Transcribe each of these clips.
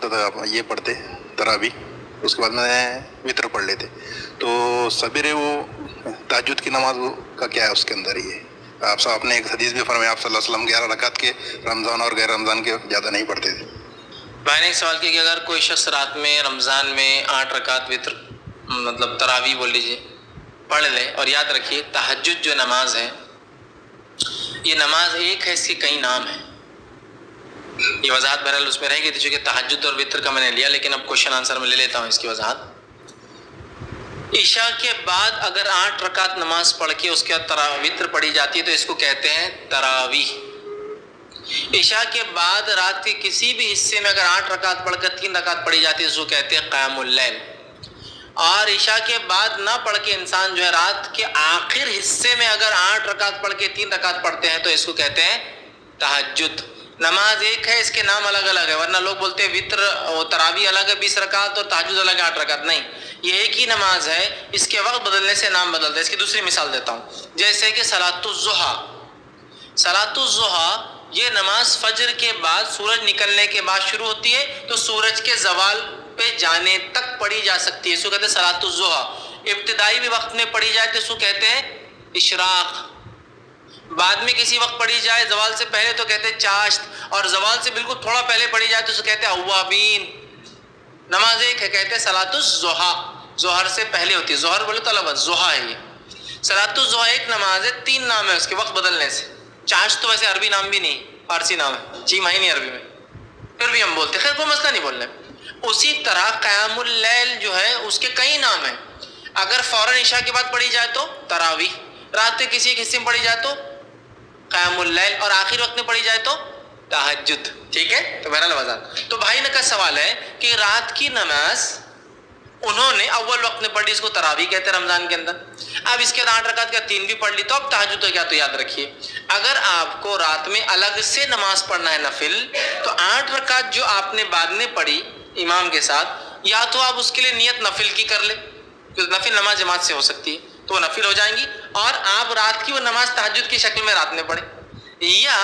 ہوتا تھا یہ پڑھتے تراوی، اس کے بعد میں وطر پڑھ لیتے. تو سویرے وہ تہجد کی نماز کا کیا ہے اس کے اندر؟ یہ آپ نے ایک حدیث بھی فرمایا آپ صلی اللہ علیہ وسلم 11 رکعت کے رمضان اور غیر رمضان کے زیادہ نہیں پڑھتے تھے. بھائی نے ایک سوال کیا کہ اگر کوئی شخص رات میں رمضان میں 8 رکعت وطر مطلب تراوی بول لیجیے پڑھ لے، اور یاد رکھیے تہجد جو نماز ہے یہ نماز ایک ہے، اس کے کئی نام ہیں. یہ وضاحت بہرحال اس میں رہے گی تھی چونکہ تہجد اور وطر کا میں نے لیا، لیکن اب کوشچن آنسر میں لے لیتا ہوں اس کی وضاحت. عشاء کے بعد اگر 8 رکعت نماز پڑھ کے اس کے بعد وطر پڑھی جاتی ہے تو اس کو کہتے ہیں تراویح. عشاء کے بعد رات کے کسی بھی حصے میں اگر 8 رکعت پڑھ کر 3 رکعت پڑھی جاتی ہے اس کو کہتے ہیں قیام اللیل. اور عشاء کے بعد نہ پڑھ کے انسان جو ہے رات کے آخر حصے میں اگر 8 رکعت پڑھ کے 3 رکعت پڑھتے ہیں تو اس کو کہتے ہیں تہجد. نماز ایک ہے، اس کے نام الگ الگ ہے، ورنہ لوگ بولتے ہیں وطر و تراویح الگ ہے 20 رکعت اور تہجد الگ ہے 8 رکعت. نہیں، یہ ایک ہی نماز ہے، اس کے وقت بدلنے سے نام بدلتا ہے. اس کی دوسری مثال دیتا ہوں، جیسے کہ صلاۃ الضحیٰ. صلاۃ الضحیٰ یہ نماز فجر کے بعد سورج نکلنے کے بعد شروع ہوتی ہے تو سورج کے زوال پہ جانے تک پڑھی جا سکتی ہے، اس کو کہتے ہیں صلاۃ الضحیٰ. ابتدائی بھی وقت میں پڑھی جائے تو اس کو کہتے ہیں اشراق. بعد میں کسی وقت پڑھی جائے زوال سے پہلے تو کہتے ہیں چاشت، اور زوال سے بالکل تھوڑا پہلے پڑھی جائے تو اس کو کہتے ہیں اوابین. نماز ایک ہے، کہتے ہیں صلاۃ الضحیٰ، ظہر سے پہلے ہوتی ہے. ظہر بولے تو لفظ ضحیٰ ہے. یہ صلاۃ الضحیٰ ایک نماز ہے، 3 نام ہے اس کے وقت بدلنے سے. چاشت تو ویسے عربی نام بھی نہیں، فارسی نام ہے، چیمہ ہی نہیں عربی میں، پھر بھی ہم بولتے ہیں، خیر کوئی مسئلہ نہیں بولنے. اسی طرح قیام اللیل جو ہے اس کے کئی نام ہیں. اگر فوراً عشاء کے بعد پڑھی جائے تو تراویح، رات کے کسی ایک حصے میں پڑھی جائے تو قیام اللیل، اور آخر وقت میں پڑھی جائے تو تہجد. ٹھیک ہے، تو بہرحال وضاحت. تو بھائی نے کا سوال ہے کہ رات کی نماز انہوں نے اول وقت میں پڑھی، اس کو تراویح کہتے ہیں رمضان کے اندر. اب اس کے بعد 8 رکعت کا 3 بھی پڑھ لی تو اب تہجد تو کیا؟ تو یاد رکھیے اگر آپ کو رات میں الگ سے نماز پڑھنا ہے نفل، تو 8 رکعت جو آپ نے بعد میں پڑھی امام کے ساتھ، یا تو آپ اس کے لیے نیت نفل کی کر لیں، کیونکہ نفل نماز جماعت سے ہو سکتی ہے تو وہ نفل ہو جائیں گی، اور آپ رات کی وہ نماز تہجد کی شکل میں رات میں پڑھیں. یا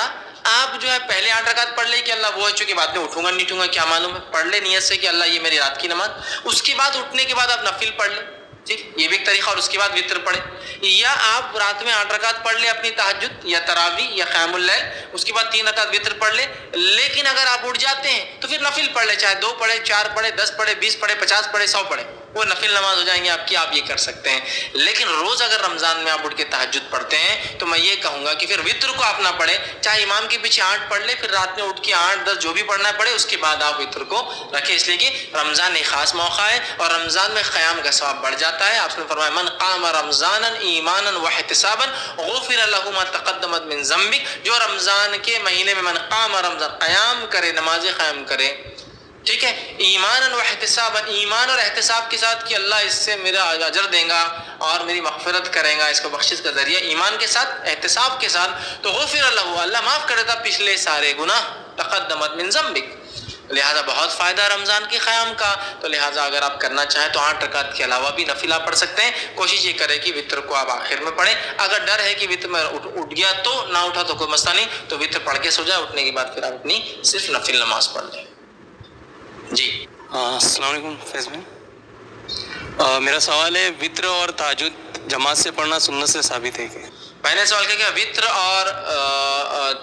آپ جو ہے پہلے 8 رکعت پڑھ لے کہ اللہ وہ ہے چونکہ بعد میں اٹھوں گا نہیں اٹھوں گا کیا معلوم ہے، پڑھ لے نیت سے کہ اللہ یہ میری رات کی نماز، اس کے بعد اٹھنے کے بعد آپ نفل پڑھ لیں. ٹھیک، یہ بھی ایک طریقہ، اور اس کے بعد وطر پڑھیں. یا آپ رات میں 8 رکعت پڑھ لیں اپنی تہجد یا تراویح یا قیام اللیل، اس کے بعد 3 رکعت وطر پڑھ لیں. لیکن اگر آپ اٹھ جاتے ہیں تو پھر نفل پڑھ لیں، چاہے 2 پڑھے، 4 پڑھے، 10 پڑھے، 20 پڑھے، 50 پڑھے، 100 پڑھے، وہ نفل نماز ہو جائیں گے آپ کی، آپ یہ کر سکتے ہیں. لیکن روز اگر رمضان میں آپ اٹھ کے تہجد پڑھتے ہیں تو میں یہ کہوں گا کہ پھر وطر کو آپ نہ پڑھیں، چاہے امام کے پیچھے 8 پڑھ لیں، پھر رات میں اٹھ کے 8 10 جو بھی پڑھنا ہے پڑھے، اس کے بعد آپ وطر کو رکھیں، اس لیے کہ رمضان ایک خاص موقع ہے اور رمضان میں قیام کا ثواب بڑھ جاتا ہے. آپ نے فرمایا من قام رمضانا ایمانا واحتسابا غفر له ما تقدم من ذنبه. جو رمضان کے مہینے میں من قام رمضان قیام کرے، نماز قیام کرے، ٹھیک ہے، ایمان و احتساب، ایمان اور احتساب کے ساتھ کہ اللہ اس سے میرا اجر دے گا اور میری مغفرت کرے گا، اس کو بخشش کا ذریعہ، ایمان کے ساتھ احتساب کے ساتھ، تو غفر له، اللہ معاف کر دیتا پچھلے سارے گناہ، تقدمت من ذنبک. لہذا بہت فائدہ رمضان کی قیام کا. تو لہٰذا اگر آپ کرنا چاہیں تو 8 رکعت کے علاوہ بھی نفل آپ پڑھ سکتے ہیں. کوشش یہ کریں کہ وطر کو آپ آخر میں پڑھیں. اگر ڈر ہے کہ وطر میں اٹھ گیا تو نہ اٹھا تو کوئی مسئلہ نہیں، تو وطر پڑھ کے سو جائے، اٹھنے کے بعد پھر آپ اپنی صرف نفل نماز پڑھ لیں. جی السلام علیکم فیض بھائی، میرا سوال ہے وطر اور تہجد جماعت سے پڑھنا سنت سے ثابت ہے کہ؟ میں نے سوال کیا وطر اور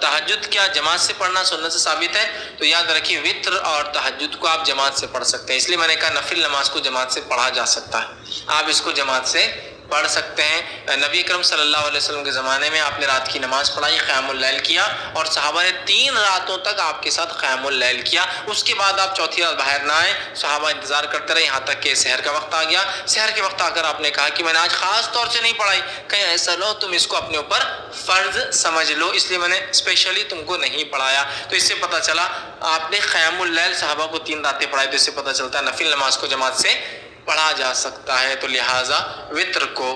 تہجد کیا جماعت سے پڑھنا سنت سے ثابت ہے؟ تو یاد رکھیے وطر اور تہجد کو آپ جماعت سے پڑھ سکتے ہیں، اس لیے میں نے کہا نفل نماز کو جماعت سے پڑھا جا سکتا ہے، آپ اس کو جماعت سے پڑھ سکتے ہیں. نبی اکرم صلی اللہ علیہ وسلم کے زمانے میں آپ نے رات کی نماز پڑھائی، قیام اللیل کیا، اور صحابہ نے 3 راتوں تک آپ کے ساتھ قیام اللیل کیا. اس کے بعد آپ چوتھی رات باہر نہ آئے، صحابہ انتظار کرتے رہے یہاں تک کہ سحر کا وقت آ گیا. سحر کے وقت آ کر آپ نے کہا کہ میں نے آج خاص طور سے نہیں پڑھائی، کہیں ایسا لو تم اس کو اپنے اوپر فرض سمجھ لو، اس لیے میں نے اسپیشلی تم کو نہیں پڑھایا. تو اس سے پتہ چلا آپ نے قیام اللیل صحابہ کو 3 راتیں پڑھائی، تو اس سے پتہ چلتا ہے نفل نماز کو جماعت سے پڑھا جا سکتا ہے. تو لہٰذا وطر کو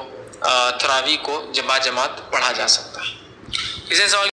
تراویح کو با جماعت پڑھا جا سکتا ہے. کسی نے سوال